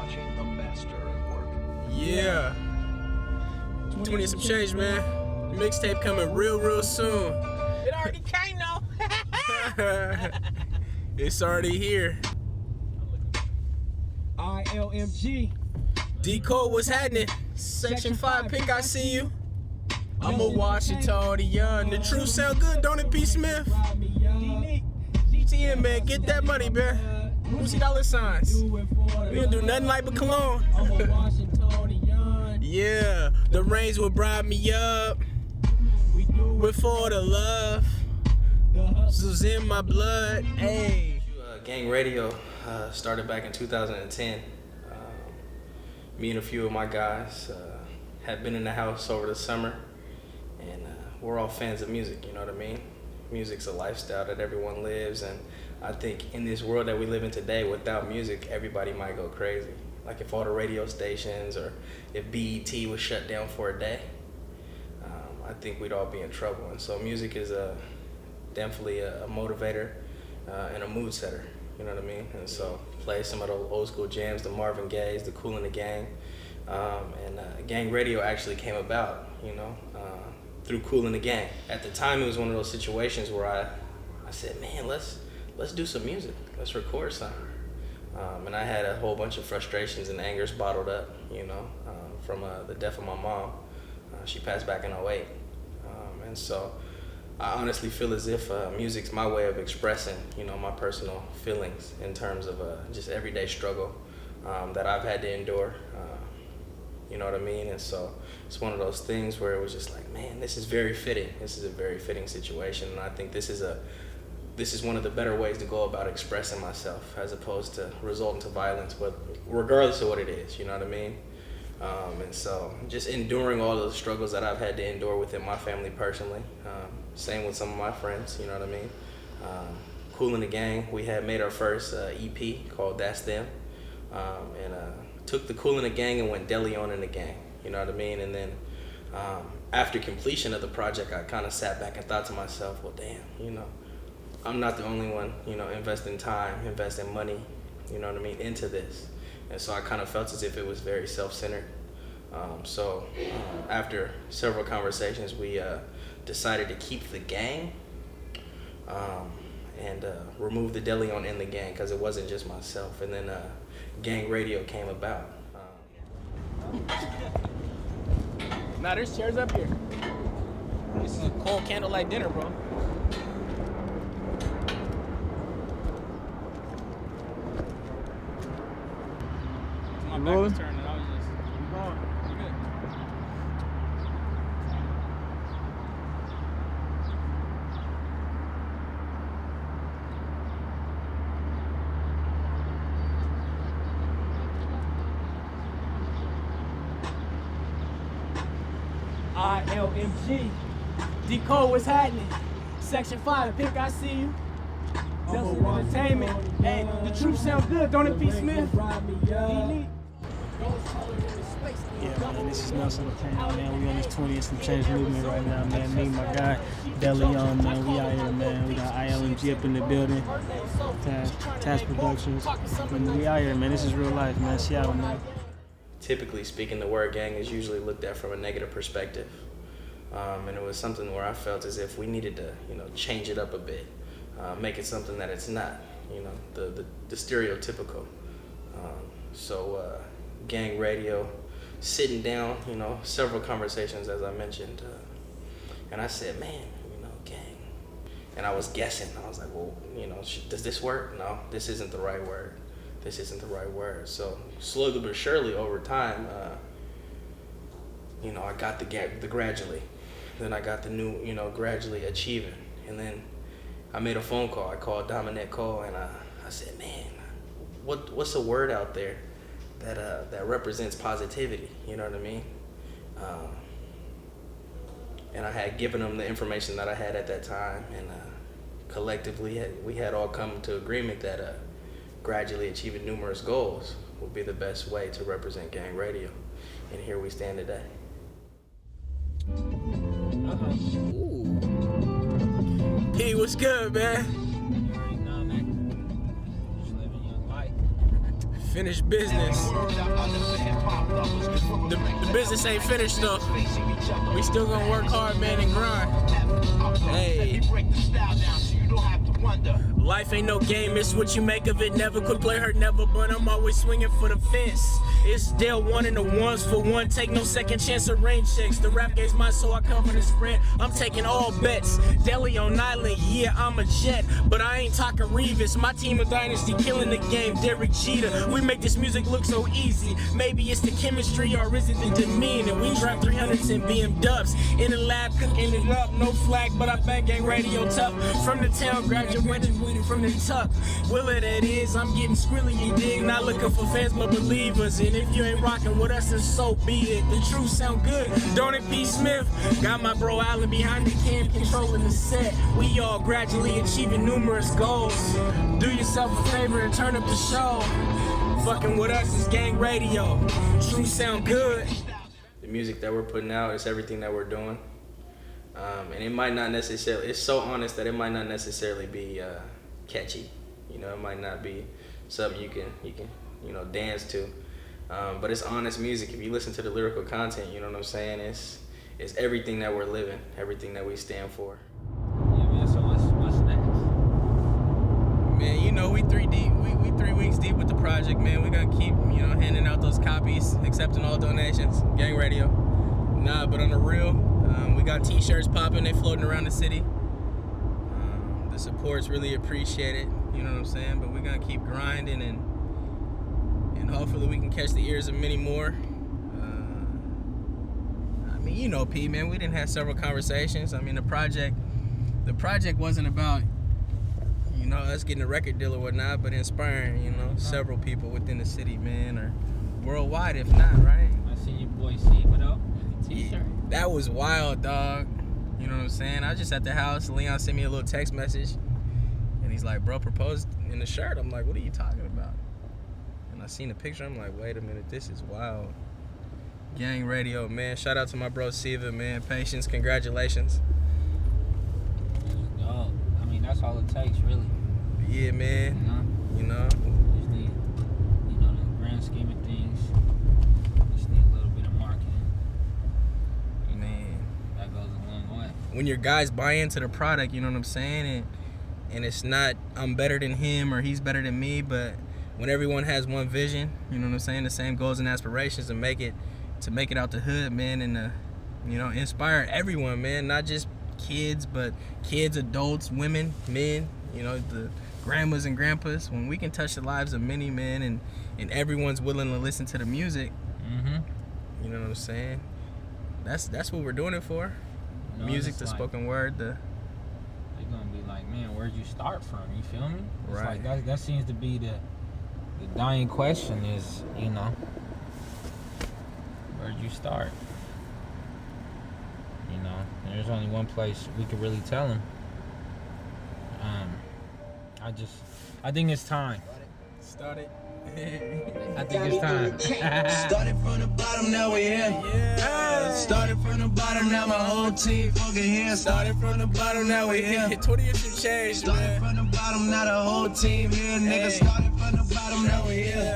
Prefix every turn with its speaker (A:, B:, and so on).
A: watching the master at work.
B: Yeah. 20&SomeChange, man. The mixtape coming real soon.
C: It already came though.
B: It's already here.
D: ILMG.
B: Decode what's happening. Section 5, Pink, I see you. I'm a Washingtonian. The truth sound good, don't it, P. Smith? GTN, man, get that money, man. Lucy dollar signs. We don't do nothing like but cologne. Yeah, the rains will bribe me up with all the love. This was in my blood. Hey.
E: G.A.N.G Radio started back in 2010. Me and a few of my guys had been in the house over the summer, and we're all fans of music, you know what I mean? Music's a lifestyle that everyone lives, and I think in this world that we live in today, without music, everybody might go crazy. Like if all the radio stations or if BET was shut down for a day, I think we'd all be in trouble. And so music is definitely a motivator and a mood setter, you know what I mean? And so play some of the old school jams, the Marvin Gaye's, the Kool and the Gang. And G.A.N.G Radio actually came about, you know, through Kool and the Gang. At the time, it was one of those situations where I said, man, let's do some music. Let's record something. And I had a whole bunch of frustrations and angers bottled up, you know, from the death of my mom. She passed back in 2008. And so I honestly feel as if music's my way of expressing, you know, my personal feelings in terms of just everyday struggle that I've had to endure. You know what I mean? And so it's one of those things where it was just like, man, this is very fitting. This is a very fitting situation, and I think this is one of the better ways to go about expressing myself, as opposed to resort to violence, but regardless of what it is, you know what I mean? And so just enduring all the struggles that I've had to endure within my family personally. Same with some of my friends, you know what I mean? Kool and the Gang, we had made our first EP called That's Them. And took the Kool and the Gang and went Daleone and the Gang, you know what I mean? And then after completion of the project, I kind of sat back and thought to myself, well, damn, you know, I'm not the only one, you know, investing time, investing money, you know what I mean, into this. And so I kind of felt as if it was very self-centered. So after several conversations, we decided to keep the Gang and remove the Daleone and the Gang, because it wasn't just myself. And then G.A.N.G Radio came about.
B: Nah, there's chairs up here. This is a cold candlelight dinner, bro. My back was turning. I was just going. You good?
D: ILMG. Decode what's happening. Section 5, Pink, I see you. Delta Entertainment. Hey, the truth sound good, don't it, P. Smith?
F: Yeah, man, this is Nelson the Town, man. We on this 20&SomeChange movement right now, man. Me and my guy, Daleone, man. We out here, man. We got ILMG up in the building. TAZproduction. And we out here, man. This is real life, man. Seattle, man.
E: Typically speaking, the word gang is usually looked at from a negative perspective. And it was something where I felt as if we needed to, you know, change it up a bit. Make it something that it's not, you know, the stereotypical. So G.A.N.G Radio, sitting down, you know, several conversations, as I mentioned, and I said, man, you know, gang. And I was guessing. I was like, well, you know, does this work? No, this isn't the right word. This isn't the right word. So slowly but surely over time, you know, I got the gradually. Then I got the new, you know, gradually achieving. And then I made a phone call. I called Dominic Cole, and I said, man, what's a word out there that represents positivity? You know what I mean? And I had given him the information that I had at that time, and collectively we had all come to agreement that gradually achieving numerous goals would be the best way to represent G.A.N.G Radio. And here we stand today.
B: Ooh. P, what's good, man? Finished business. The business ain't finished though. We still gonna work hard, man, and grind. Hey. Life ain't no game, it's what you make of it. Never could play hurt, never, but I'm always swinging for the fence. It's still 1 and the ones for one. Take no second chance of rain checks. The rap game's mine, so I cover the spread. I'm taking all bets. Daleone Island, yeah, I'm a jet, but I ain't talking Revis. My team of dynasty killing the game. Derek Jeter. We make this music look so easy. Maybe it's the chemistry or is it the demeanor? We drive 300s and BM dubs in the lab, cooking it up. No flag, but I bang G.A.N.G Radio tough. From the town, graduated with it from the tuck. Will it is, I'm getting squilly, you dig? Not looking for fans, but believers. And if you ain't rocking with us, then so be it. The truth sound good, don't it, P. Smith? Got my bro Allen behind the cam, controlling the set. We all gradually achieving numerous goals. Do yourself a favor and turn up the show. Fucking with us is G.A.N.G Radio. Truth sound good.
E: The music that we're putting out is everything that we're doing. And it might not necessarily, it's so honest that it might not necessarily be catchy. You know, it might not be something you can dance to. But it's honest music. If you listen to the lyrical content, you know what I'm saying? It's everything that we're living, everything that we stand for.
C: Yeah, man, so what's next?
B: Man, you know, we 3 deep. We 3 weeks deep with the project, man. We gonna keep, handing out those copies, accepting all donations. G.A.N.G Radio. Nah, but on the real, we got t-shirts popping, they floating around the city. The support's really appreciated, you know what I'm saying? But we're gonna keep grinding and hopefully we can catch the ears of many more. P, man, we didn't have several conversations. I mean, the project wasn't about, us getting a record deal or whatnot, but inspiring, several people within the city, man, or worldwide if not, right?
C: I see your boy Siva though, with the t-shirt.
B: That was wild, dog. You know what I'm saying? I was just at the house. Leon sent me a little text message, and he's like, bro, proposed in the shirt. I'm like, what are you talking about? And I seen the picture. I'm like, wait a minute, this is wild. G.A.N.G Radio, man. Shout out to my bro Siva, man. Patience, congratulations.
C: Dog. I mean, that's all it takes, really.
B: Yeah, man.
C: You just need, the grand scheme of things, just need a little bit of marketing.
B: Man,
C: that goes a long way.
B: When your guys buy into the product, you know what I'm saying, and it's not I'm better than him or he's better than me, but when everyone has one vision, you know what I'm saying, the same goals and aspirations to make it out the hood, man, and inspire everyone, man, not just kids, but kids, adults, women, men, the grandmas and grandpas. When we can touch the lives of many, men, and everyone's willing to listen to the music, you know what I'm saying, that's what we're doing it for. Music, the spoken word, they're
C: gonna be like, man, where'd you start from? You feel me? It's
B: right.
C: Like that seems to be the dying question is, where'd you start? And there's only one place we could really tell them. I think it's time.
B: Started.
C: I think it's time.
G: Started from the bottom, now we're here.
B: Yeah.
G: Started from the bottom, now my whole team fucking here. Started from the bottom, now we're here.
B: 20&SomeChange,
G: Started
B: man.
G: from the bottom, now the whole team here. Nigga, started from the bottom, now we're here.